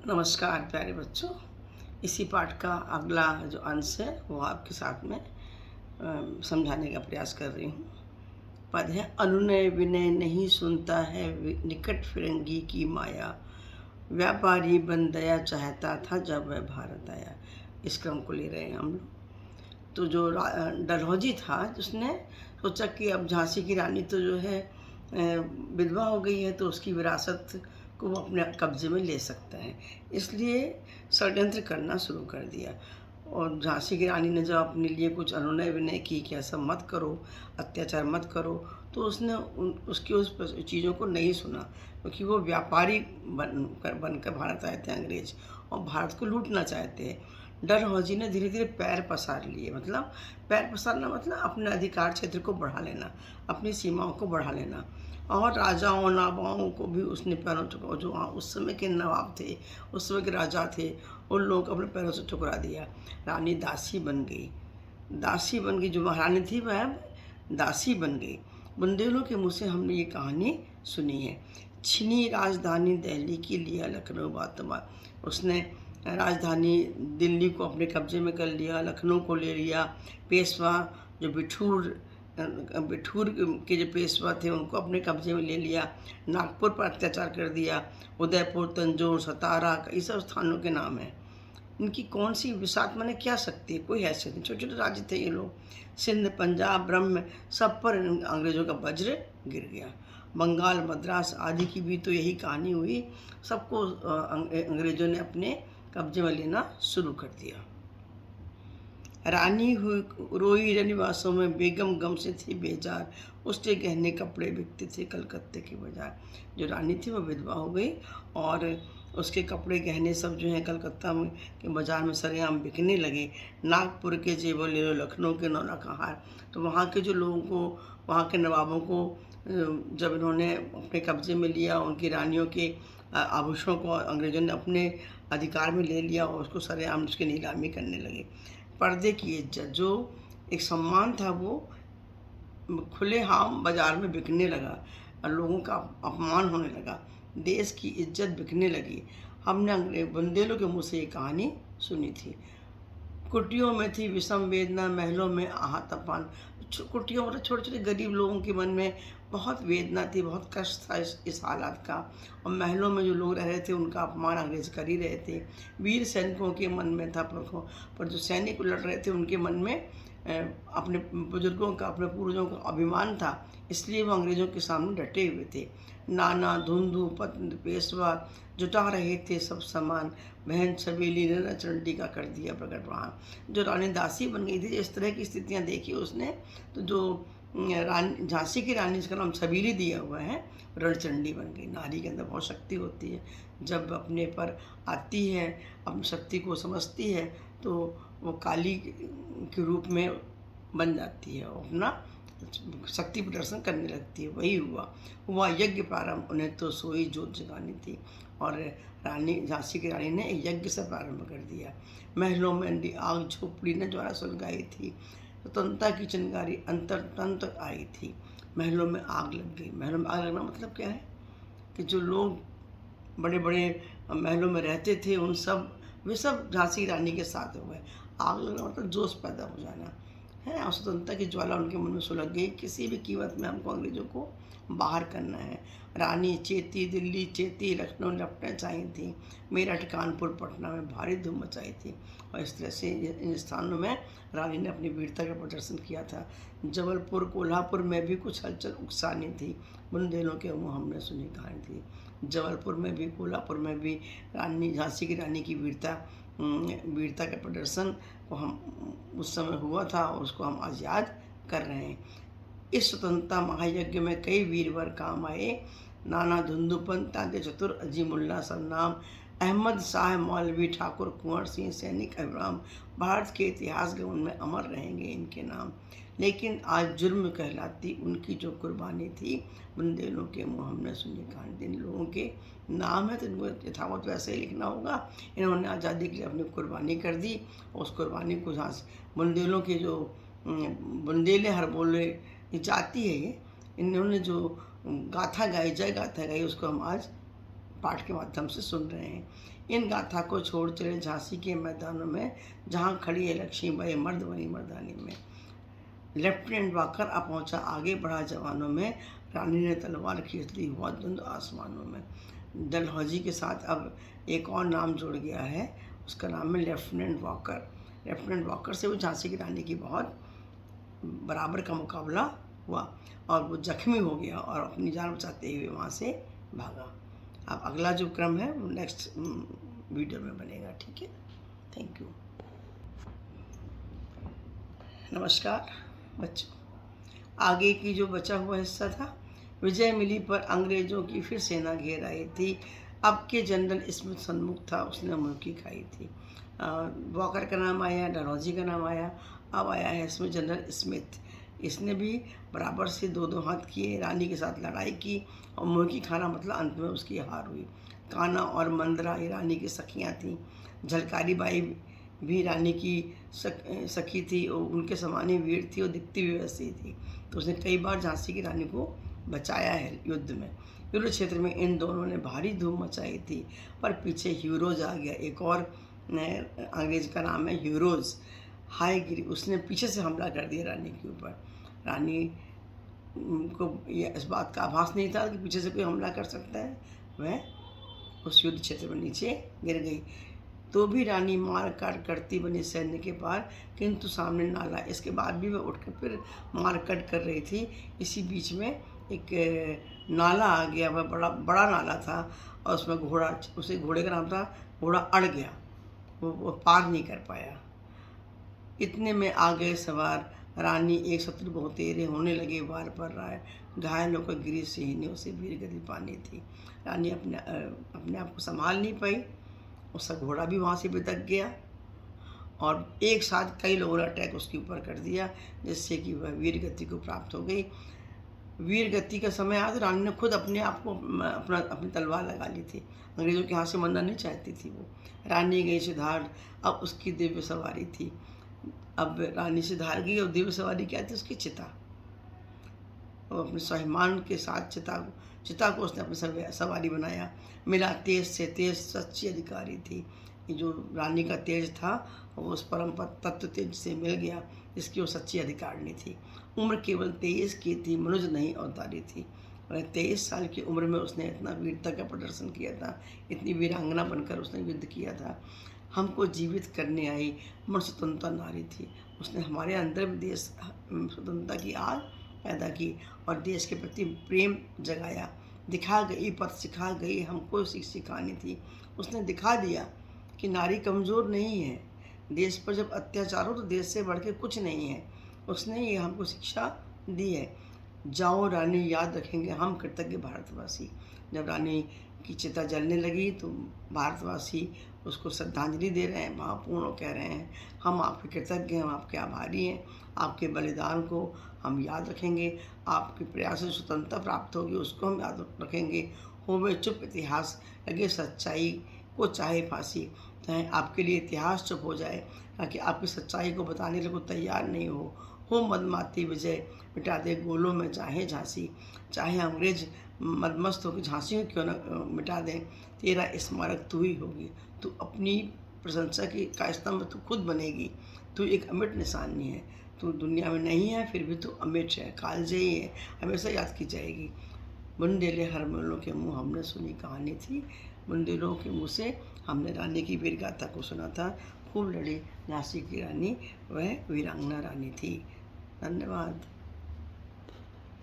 नमस्कार प्यारे बच्चों। इसी पाठ का अगला जो अंश है वो आपके साथ में समझाने का प्रयास कर रही हूँ। पद है अनुनय विनय नहीं सुनता है निकट फिरंगी की माया, व्यापारी बन दया चाहता था जब वह भारत आया। इस क्रम को ले रहे हैं हम लोग। तो जो डलहौजी था उसने सोचा कि अब झांसी की रानी तो जो है विधवा हो गई है, तो उसकी विरासत को वो अपने कब्जे में ले सकता है, इसलिए षड्यंत्र करना शुरू कर दिया। और झांसी की रानी ने जब अपने लिए कुछ अनुनय विनय की कि ऐसा मत करो, अत्याचार मत करो, तो उसने उसकी उस चीज़ों को नहीं सुना, क्योंकि वो व्यापारी बनकर भारत आए थे अंग्रेज, और भारत को लूटना चाहते हैं। डलहौजी ने धीरे धीरे पैर पसार लिए, मतलब पैर पसारना मतलब अपने अधिकार क्षेत्र को बढ़ा लेना, अपनी सीमाओं को बढ़ा लेना। और राजाओं नवाबों को भी उसने पैरों ठुकरा, जो वहाँ उस समय के नवाब थे, उस समय के राजा थे, उन लोगों को अपने पैरों से ठुकरा दिया। रानी दासी बन गई, दासी बन गई। जो महारानी थी वह दासी बन गई। बुंदेलों के मुँह से हमने ये कहानी सुनी है। छीनी राजधानी दिल्ली की, लिया लखनऊ बातमा। उसने राजधानी दिल्ली को अपने कब्जे में कर लिया, लखनऊ को ले लिया। पेशवा जो बिठूर के जो पेशवा थे उनको अपने कब्जे में ले लिया। नागपुर पर अत्याचार कर दिया। उदयपुर, तंजौर, सतारा, ये सब स्थानों के नाम हैं। इनकी कौन सी विसात मैंने क्या शक्ति है, कोई हैसियत नहीं। छोटे छोटे राज्य थे ये लोग। सिंध, पंजाब, ब्रह्म, सब पर अंग्रेज़ों का वज्र गिर गया। बंगाल, मद्रास आदि की भी तो यही कहानी हुई। सबको अंग्रेज़ों ने अपने कब्जे में लेना शुरू कर दिया। रानी हुई रोई रनिवासों में, बेगम गम से थी बेजार, उसके गहने कपड़े बिकते थे कलकत्ते के बाजार। जो रानी थी वो विधवा हो गई, और उसके कपड़े गहने सब जो हैं कलकत्ता में के बाज़ार में सरेआम बिकने लगे। नागपुर के जेवर ले लो, लखनऊ के नौलखहार। तो वहाँ के जो लोगों को, वहाँ के नवाबों को जब इन्होंने अपने कब्जे में लिया, उनकी रानियों के आभूषणों को अंग्रेज़ों ने अपने अधिकार में ले लिया और उसको सरेआम उसकी नीलामी करने लगे। पर्दे की इज्जत, जो एक सम्मान था, वो खुलेआम बाजार में बिकने लगा और लोगों का अपमान होने लगा। देश की इज्जत बिकने लगी। हमने बुंदेलों के मुँह से ये कहानी सुनी थी। कुटियों में थी विषम वेदना, महलों में आहा तूफान। कुटियों मतलब छोटे छोटे गरीब लोगों के मन में बहुत वेदना थी, बहुत कष्ट था इस हालात का। और महलों में जो लोग रह रहे थे उनका अपमान अंग्रेज कर ही रहे थे। वीर सैनिकों के मन में था पर जो सैनिक लड़ रहे थे उनके मन में अपने बुजुर्गों का, अपने पूर्वजों का अभिमान था, इसलिए वो अंग्रेज़ों के सामने डटे हुए थे। नाना, धुंधु, पत्न, पेशवा जुटा रहे थे सब सामान, बहन छबीली ने चंडी का कर दिया प्रकट वहाँ। जो रानी दासी बन गई थी, इस तरह की स्थितियाँ देखी उसने, तो जो रानी झांसी की रानी, जिसका नाम छबीली दिया हुआ है, रणचंडी बन गई। नारी के अंदर बहुत शक्ति होती है, जब अपने पर आती है, अपनी शक्ति को समझती है, तो वो काली के रूप में बन जाती है और अपना शक्ति प्रदर्शन करने लगती है। वही हुआ यज्ञ प्रारंभ, उन्हें तो सोई जोत जगानी थी। और रानी झांसी की रानी ने यज्ञ से प्रारंभ कर दिया। महलों में आग झोपड़ी ने ज्वाला सुलगाई थी, स्वतंत्रता की चिंगारी अंतर तंत्र आई थी। महलों में आग लग गई। महलों में आग लगना मतलब क्या है कि जो लोग बड़े बड़े महलों में रहते थे वे सब झांसी रानी के साथ हो गए। आग लगना मतलब जोश पैदा हो जाना है, और स्वतंत्रता की ज्वाला उनके मन में सुलग गई। किसी भी कीमत में हमको अंग्रेजों को बाहर करना है। रानी चेती, दिल्ली चेती, लखनऊ लपटें चाहिए थी, मेरठ, कानपुर, पटना में भारी धूम मचाई थी। और इस तरह से इन स्थानों में रानी ने अपनी वीरता का प्रदर्शन किया था। जबलपुर, कोल्हापुर में भी कुछ हलचल उकसानी थी। बुंदेलों के मुँह हमने सुनी कहानी थी। जबलपुर में भी, कोल्हापुर में भी रानी झांसी की रानी की वीरता का प्रदर्शन को हम उस समय हुआ था, और उसको हम आज याद कर रहे हैं। इस स्वतंत्रता महायज्ञ में कई वीरवर काम आए। नाना, धुंधुपन, तांगे चतुर, अजीमुल्ला सरनाम, अहमद शाह मौलवी, ठाकुर कुंवर सिंह, सैनिक अभिराम। भारत के इतिहास के उनमें अमर रहेंगे इनके नाम। लेकिन आज जुर्म कहलाती उनकी जो कुर्बानी थी। बुंदेलों के मुँह हमने सुनी कहानी। इन लोगों के नाम है तो इनको यथावत वैसे ही लिखना होगा। इन्होंने आज़ादी के लिए अपनी कुर्बानी कर दी, और उस कुर्बानी को बुंदेलों के जो बुंदेले हर बोले जाती है, ये इन्होंने जो गाथा गाई, जय गाथा गाई, उसको हम आज पाठ के माध्यम से सुन रहे हैं। इन गाथा को छोड़ चले झांसी के मैदानों में, जहाँ खड़ी है लक्ष्मीबाई मर्द बनी मर्दानी में। लेफ्टिनेंट वाकर अब पहुंचा आगे बढ़ा जवानों में, रानी ने तलवार खींच ली हुआ धुंध आसमानों में। डलहौजी के साथ अब एक और नाम जुड़ गया है, उसका नाम है लेफ्टिनेंट वाकर। लेफ्टिनेंट वाकर से वो झांसी की रानी की बहुत बराबर का मुकाबला हुआ और वो जख्मी हो गया और अपनी जान बचाते हुए वहाँ से भागा। अब अगला जो क्रम है वो नेक्स्ट वीडियो में बनेगा, ठीक है। Thank you. नमस्कार बच्चों, आगे की जो बचा हुआ हिस्सा था, विजय मिली पर अंग्रेज़ों की फिर सेना घेर आई थी। अब के जनरल स्मिथ सन्मुख था, उसने मुल्की खाई थी। वॉकर का नाम आया, डलहौजी का नाम आया, अब आया है इसमें जनरल स्मिथ। इसने भी बराबर से दो दो हाथ किए, रानी के साथ लड़ाई की और मुल्की खाना, मतलब अंत में उसकी हार हुई। काना और मंदरा ये रानी की सखियाँ थीं। झलकारी बाई भी रानी की सखी थी और उनके समान ही वीर थी और दिखती भी वैसी थी। तो उसने कई बार झांसी की रानी को बचाया है युद्ध में। युद्ध क्षेत्र में इन दोनों ने भारी धूम मचाई थी, पर पीछे ह्यूरोज आ गया। एक और अंग्रेज का नाम है ह्यूरोज हाईगिरी, उसने पीछे से हमला कर दिया रानी के ऊपर। रानी को इस बात का आभास नहीं था कि पीछे से कोई हमला कर सकता है। वह उस युद्ध क्षेत्र में नीचे गिर गई। तो भी रानी मार काट करती बनी सैन्य के पार, किंतु सामने नाला। इसके बाद भी वह उठकर फिर मार कट कर रही थी। इसी बीच में एक नाला आ गया, वह बड़ा नाला था और उसमें उसे घोड़े का नाम था, घोड़ा अड़ गया, वो पार नहीं कर पाया। इतने में आ गए सवार, रानी एक शत्रु बहुत तेरे होने लगे वार पर राय। घायल होकर गिरी सिंह ने उसे वीर गति पानी थी। रानी अपने आप को संभाल नहीं पाई, उसका घोड़ा भी वहाँ से बिदक गया और एक साथ कई लोगों ने अटैक उसके ऊपर कर दिया, जिससे कि वह वीर गति को प्राप्त हो गई। वीर गति का समय आया तो रानी ने खुद अपने आप को अपनी तलवार लगा ली थी। अंग्रेज़ों के हाथ से मरना नहीं चाहती थी वो। रानी गई सिधार, अब उसकी दिव्य सवारी थी। अब रानी सिधार गई और दिव्य सवारी क्या थी? उसकी चिता। वो अपने स्वाभिमान के साथ चिता को उसने अपनी सवारी बनाया। मिला तेज से तेज सच्ची अधिकारी थी। ये जो रानी का तेज था वो उस परम तत्व तेज से मिल गया, जिसकी वो सच्ची अधिकारिणी थी। उम्र केवल 23 की थी, मनुज नहीं अवतारी थी। वह 23 साल की उम्र में उसने इतना वीरता का प्रदर्शन किया था, इतनी वीरांगना बनकर उसने युद्ध किया था। हमको जीवित करने आई मन स्वतंत्रता नारी थी। उसने हमारे अंदर भी देश स्वतंत्रता की आग पैदा की और देश के प्रति प्रेम जगाया। दिखा गई पथ सिखा गई, हमको सिखानी थी। उसने दिखा दिया कि नारी कमज़ोर नहीं है। देश पर जब अत्याचार हो तो देश से बढ़ के कुछ नहीं है। उसने ये हमको शिक्षा दी है। जाओ रानी, याद रखेंगे हम कृतज्ञ भारतवासी। जब रानी की चिता जलने लगी तो भारतवासी उसको श्रद्धांजलि दे रहे हैं, भावपूर्ण कह रहे हैं, हम आपके कृतज्ञ हैं, हम आपके आभारी हैं। आपके बलिदान को हम याद रखेंगे, आपके प्रयास से स्वतंत्रता प्राप्त होगी उसको हम याद रखेंगे। होवे चुप इतिहास, लगे सच्चाई को चाहे फांसी। चाहे आपके लिए इतिहास चुप हो जाए, ताकि आपकी सच्चाई को बताने के लिए तैयार नहीं हो मदमाती विजय, मिटा दे गोलों में चाहे झांसी। चाहे अंग्रेज मदमस्त होकर झांसी को क्यों न मिटा दें, तेरा स्मारक तू ही होगी। तू अपनी प्रशंसा का स्तंभ तू खुद बनेगी। तू एक अमिट निशानी है। तू दुनिया में नहीं है फिर भी तू अमिट है, कालजयी है, हमेशा याद की जाएगी। बुंदेले हर मुल्लों के मुँह हमने सुनी कहानी थी। बुंदेलों के मुँह से हमने रानी की वीर गाथा को सुना था। खूब लड़ी झांसी की रानी, वह वीरांगना रानी थी। धन्यवाद।